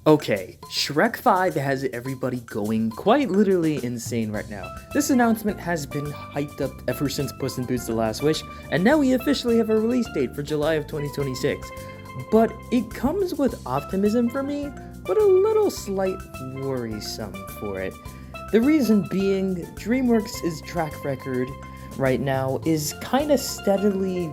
Okay, Shrek 5 has everybody going quite literally insane right now. This announcement has been hyped up ever since Puss in Boots: The Last Wish, and now we officially have a release date for July of 2026. But it comes with optimism for me, but a little slight worrisome for it. The reason being, Dreamworks' track record right now is kinda steadily,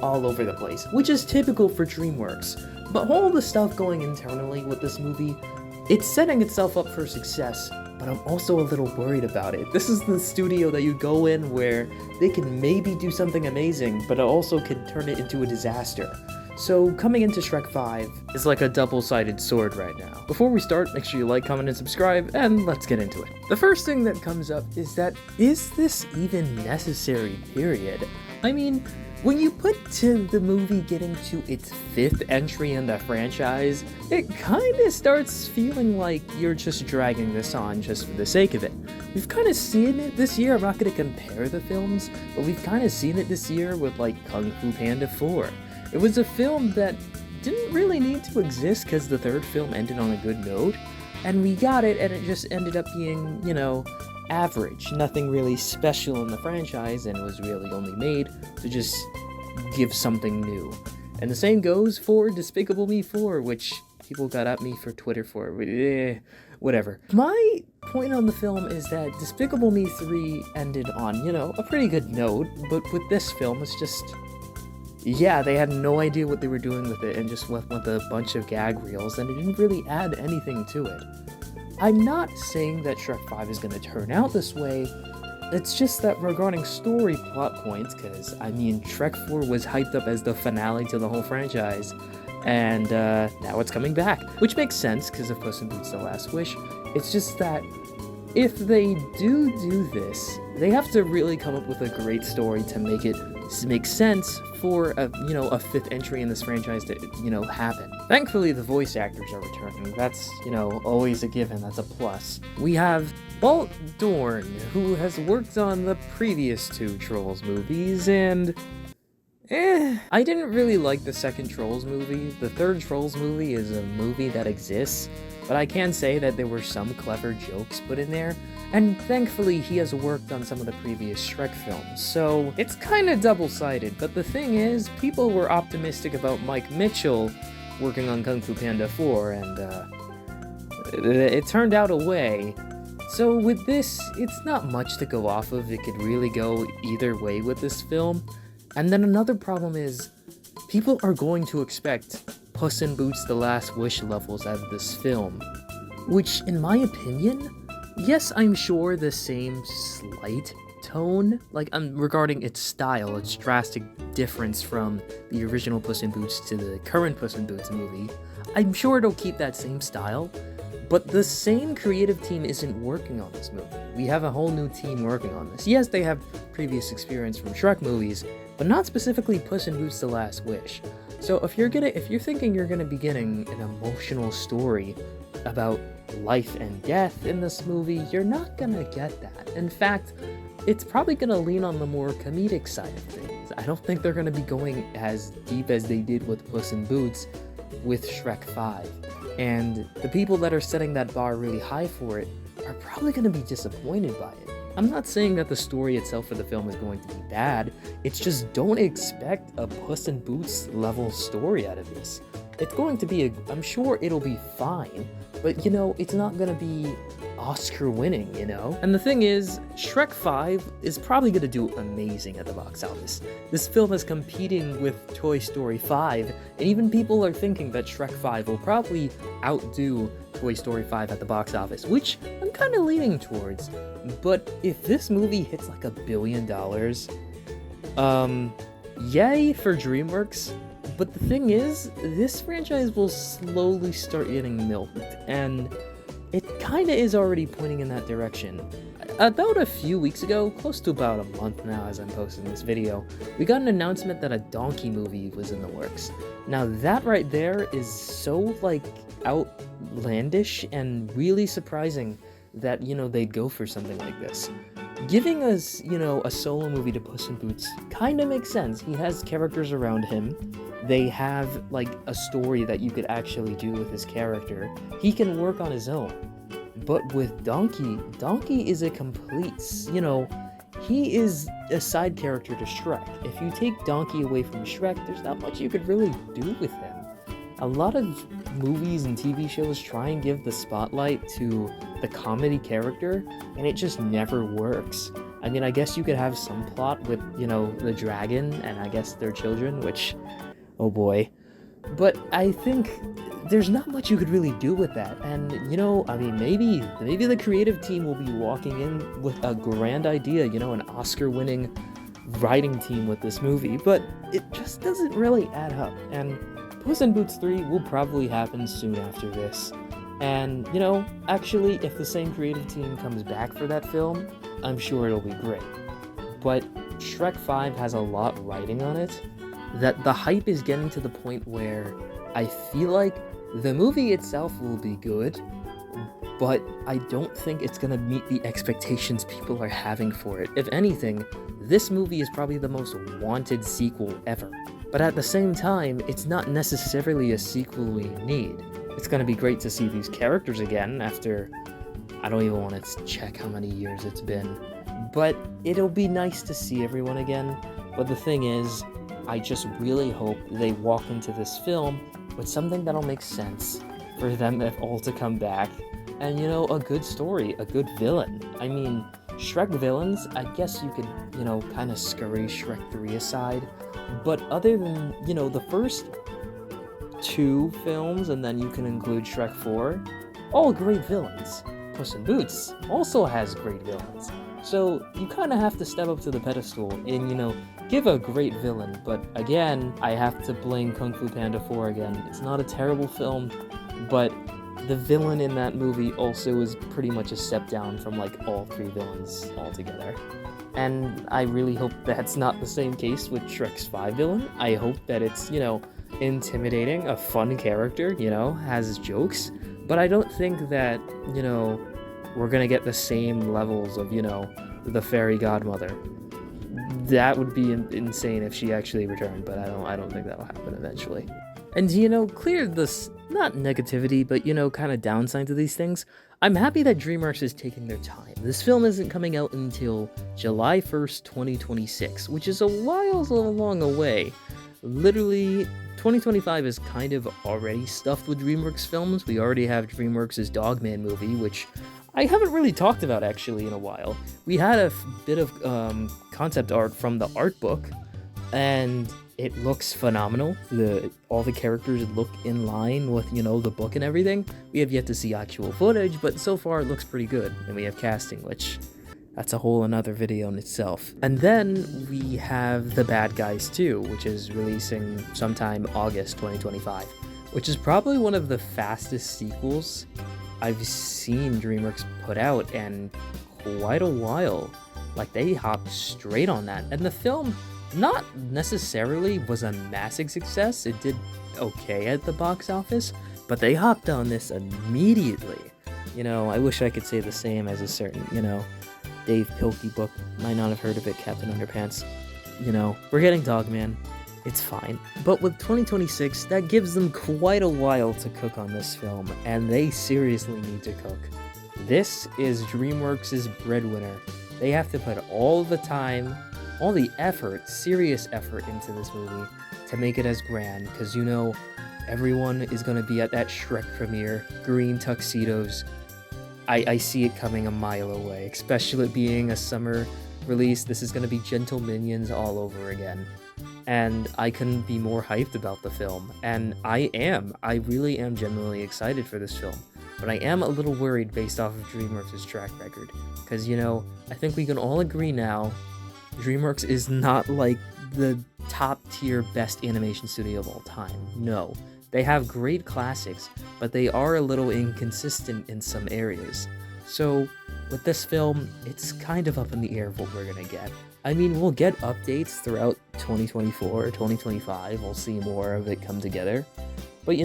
all over the place, which is typical for Dreamworks. But all the stuff going internally with this movie, it's setting itself up for success, but I'm also a little worried about it. This is the studio that you go in where they can maybe do something amazing, but it also can turn it into a disaster. So coming into Shrek 5 is like a double-sided sword right now. Before we start, make sure you like, comment, and subscribe, and let's get into it. The first thing that comes up is this even necessary, period? I mean, when you put to the movie getting to its 5th entry in the franchise, it kinda starts feeling like you're just dragging this on just for the sake of it. We've kinda seen it this year. I'm not gonna compare the films, but we've kinda seen it this year with like Kung Fu Panda 4. It was a film that didn't really need to exist because the 3rd film ended on a good note, and we got it and it just ended up being, average. Nothing really special in the franchise, and was really only made to just give something new. And the same goes for Despicable Me 4, which people got at me for Twitter for, whatever. My point on the film is that Despicable Me 3 ended on, a pretty good note, but with this film, it's just, they had no idea what they were doing with it and just went with a bunch of gag reels, and it didn't really add anything to it. I'm not saying that Shrek 5 is going to turn out this way, it's just that regarding story plot points, because, Shrek 4 was hyped up as the finale to the whole franchise, and now it's coming back, which makes sense because of Puss in Boots: The Last Wish. It's just that if they do this, they have to really come up with a great story to make it make sense for a 5th entry in this franchise to happen. Thankfully, the voice actors are returning. That's always a given. That's a plus. We have Walt Dorn, who has worked on the previous 2 Trolls movies, and I didn't really like the 2nd Trolls movie. The 3rd Trolls movie is a movie that exists, but I can say that there were some clever jokes put in there, and thankfully he has worked on some of the previous Shrek films, so it's kinda double-sided. But the thing is, people were optimistic about Mike Mitchell working on Kung Fu Panda 4, and it turned out a way. So with this, it's not much to go off of. It could really go either way with this film. And then another problem is, people are going to expect Puss in Boots: The Last Wish levels out of this film, which, in my opinion, yes, I'm sure the same slight tone, regarding its style, its drastic difference from the original Puss in Boots to the current Puss in Boots movie, I'm sure it'll keep that same style, but the same creative team isn't working on this movie. We have a whole new team working on this. Yes, they have previous experience from Shrek movies, but not specifically Puss in Boots: The Last Wish. So if you're thinking you're gonna be getting an emotional story about life and death in this movie, you're not gonna get that. In fact, it's probably gonna lean on the more comedic side of things. I don't think they're gonna be going as deep as they did with Puss in Boots with Shrek 5. And the people that are setting that bar really high for it are probably gonna be disappointed by it. I'm not saying that the story itself for the film is going to be bad, it's just don't expect a Puss in Boots level story out of this. It's going to be I'm sure it'll be fine, but it's not gonna be Oscar winning, And the thing is, Shrek 5 is probably gonna do amazing at the box office. This film is competing with Toy Story 5, and even people are thinking that Shrek 5 will probably outdo Toy Story 5 at the box office, which I'm kinda leaning towards. But if this movie hits like $1 billion, yay for Dreamworks. But the thing is, this franchise will slowly start getting milked, and it kinda is already pointing in that direction. About a few weeks ago, close to about a month now as I'm posting this video, we got an announcement that a Donkey movie was in the works. Now that right there is so, outlandish and really surprising that, they'd go for something like this. Giving us, a solo movie to Puss in Boots kinda makes sense. He has characters around him they have like a story that you could actually do with his character. He can work on his own. But with Donkey is a complete, he is a side character to Shrek. If you take Donkey away from Shrek, there's not much you could really do with him. A lot of movies and TV shows try and give the spotlight to the comedy character, and it just never works. I mean, I guess you could have some plot with, the dragon and I guess their children, which, oh boy. But I think there's not much you could really do with that. And, maybe the creative team will be walking in with a grand idea, an Oscar-winning writing team with this movie, but it just doesn't really add up. And Puss in Boots 3 will probably happen soon after this. And, actually, if the same creative team comes back for that film, I'm sure it'll be great. But Shrek 5 has a lot riding on it, that the hype is getting to the point where I feel like the movie itself will be good, but I don't think it's gonna meet the expectations people are having for it. If anything, this movie is probably the most wanted sequel ever. But at the same time, it's not necessarily a sequel we need. It's gonna be great to see these characters again after, I don't even want to check how many years it's been, but it'll be nice to see everyone again. But the thing is, I just really hope they walk into this film with something that'll make sense for them all to come back, and a good story, a good villain. I mean, Shrek villains, I guess you could, kind of scurry Shrek 3 aside, but other than, the first 2 films, and then you can include Shrek 4, all great villains. Puss in Boots also has great villains. So you kind of have to step up to the pedestal and, give a great villain. But again, I have to blame Kung Fu Panda 4 again. It's not a terrible film, but the villain in that movie also is pretty much a step down from like all 3 villains altogether. And I really hope that's not the same case with Shrek's 5 villain. I hope that it's, intimidating, a fun character, has jokes. But I don't think that, we're gonna get the same levels of, the fairy godmother. That would be insane if she actually returned, but I don't think that'll happen eventually. And, clear this, not negativity, but, kind of downside to these things. I'm happy that Dreamworks is taking their time. This film isn't coming out until July 1st, 2026, which is a long away. Literally, 2025 is kind of already stuffed with Dreamworks films. We already have Dreamworks' Dogman movie, which I haven't really talked about actually in a while. We had a bit of concept art from the art book, and it looks phenomenal. All the characters look in line with, the book and everything. We have yet to see actual footage, but so far it looks pretty good. And we have casting, which that's a whole another video in itself. And then we have The Bad Guys 2, which is releasing sometime August 2025, which is probably one of the fastest sequels I've seen Dreamworks put out in quite a while. Like, they hopped straight on that. And the film, not necessarily was a massive success. It did okay at the box office, but they hopped on this immediately. I wish I could say the same as a certain, Dave Pilkey book. Might not have heard of it, Captain Underpants. We're getting Dogman. It's fine. But with 2026, that gives them quite a while to cook on this film, and they seriously need to cook. This is DreamWorks' breadwinner. They have to put all the time, all the effort, serious effort into this movie to make it as grand, because everyone is going to be at that Shrek premiere, green tuxedos. I see it coming a mile away, especially it being a summer release. This is going to be Gentle Minions all over again. And I couldn't be more hyped about the film. And I really am genuinely excited for this film. But I am a little worried based off of DreamWorks' track record. Because, I think we can all agree now, DreamWorks is not like the top tier best animation studio of all time. No. They have great classics, but they are a little inconsistent in some areas. So, with this film, it's kind of up in the air of what we're gonna get. I mean, we'll get updates throughout 2024 or 2025. We'll see more of it come together. But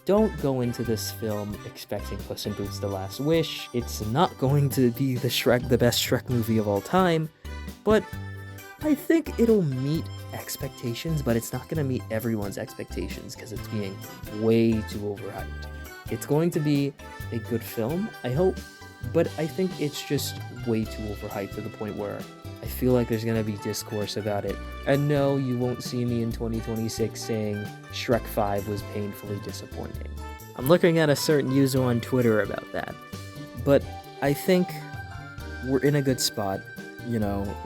don't go into this film expecting Puss in Boots: The Last Wish. It's not going to be the best Shrek movie of all time. But I think it'll meet expectations, but it's not going to meet everyone's expectations because it's being way too overhyped. It's going to be a good film, I hope, but I think it's just way too overhyped to the point where I feel like there's going to be discourse about it. And no, you won't see me in 2026 saying Shrek 5 was painfully disappointing. I'm looking at a certain user on Twitter about that. But I think we're in a good spot,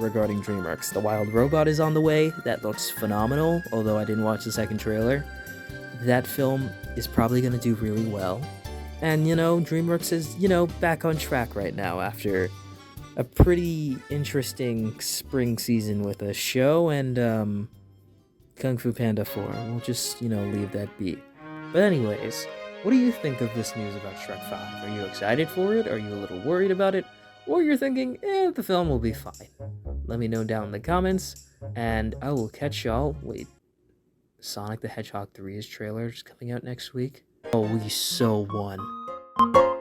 regarding Dreamworks. The Wild Robot is on the way. That looks phenomenal, although I didn't watch the second trailer. That film is probably going to do really well. And, Dreamworks is, back on track right now after a pretty interesting spring season with a show and, Kung Fu Panda 4. We'll just, leave that be. But anyways, what do you think of this news about Shrek 5? Are you excited for it? Are you a little worried about it? Or you're thinking, the film will be fine? Let me know down in the comments, and I will catch y'all. Wait, Sonic the Hedgehog 3's trailer is coming out next week? Oh, we so won.